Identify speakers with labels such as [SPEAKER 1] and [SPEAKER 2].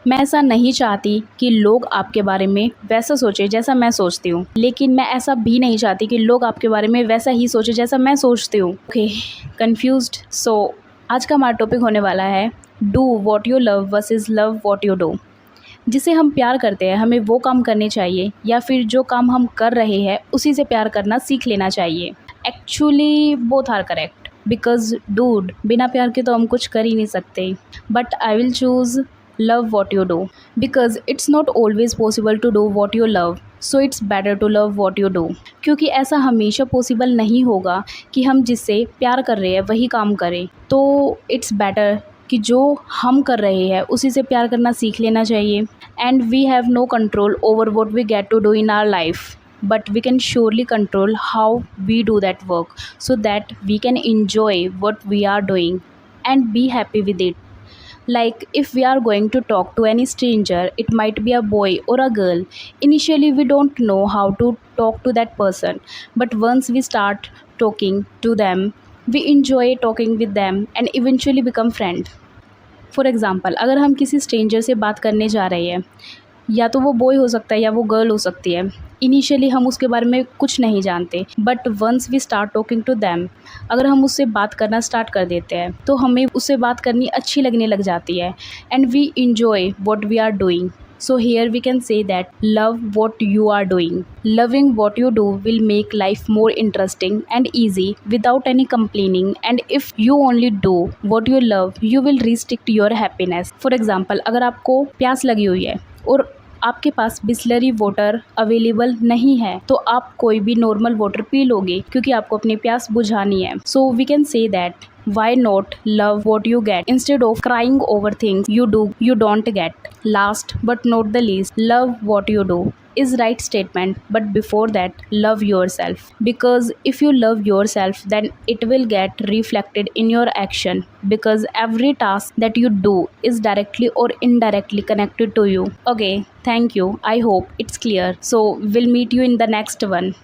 [SPEAKER 1] मैं ऐसा नहीं चाहती कि लोग आपके बारे में वैसा सोचें जैसा मैं सोचती हूँ, लेकिन मैं ऐसा भी नहीं चाहती कि लोग आपके बारे में वैसा ही सोचें जैसा मैं सोचती हूँ। Okay, confused? सो आज का हमारा टॉपिक होने वाला है do what you love versus love what you do. जिसे हम प्यार करते हैं हमें वो काम करने चाहिए या फिर जो काम हम कर रहे हैं उसी से प्यार करना सीख लेना चाहिए। Actually both are correct because dude बिना प्यार के तो हम कुछ कर ही नहीं सकते। But I will choose love what you do because it's not always possible to do what you love, so it's better to love what you do. क्योंकि ऐसा हमेशा पॉसिबल नहीं होगा कि हम जिससे प्यार कर रहे हैं वही काम करें, तो इट्स बेटर कि जो हम कर रहे हैं उसी से प्यार करना सीख लेना चाहिए। And we have no control over what we get to do in our life, but we can surely control how we do that work so that we can enjoy what we are doing and be happy with it. Like if we are going to talk to any stranger, it might be a boy or a girl. Initially we don't know how to talk to that person, but once we start talking to them, we enjoy talking with them and eventually become friend. For example, अगर हम किसी stranger से बात करने जा रहे हैं, या तो वो बॉय हो सकता है या वो गर्ल हो सकती है। इनिशियली हम उसके बारे में कुछ नहीं जानते, but once we start talking to them, अगर हम उससे बात करना स्टार्ट कर देते हैं तो हमें उससे बात करनी अच्छी लगने लग जाती है and we enjoy what we are doing. So here we can say that love what you are doing. Loving what you do will make life more interesting and easy without any complaining. And if you only do what you love, you will restrict your happiness. For example, अगर आपको प्यास लगी हुई है और आपके पास Bisleri water available नहीं है तो आप कोई भी नॉर्मल वाटर पी लोगे क्योंकि आपको अपनी प्यास बुझानी है. So we can say that why not love what you get instead of crying over things you don't get. Last but not the least, love what you do is right statement, but before that love yourself, because if you love yourself then it will get reflected in your action, because every task that you do is directly or indirectly connected to you. Okay, thank you. I hope it's clear. So we'll meet you in the next one.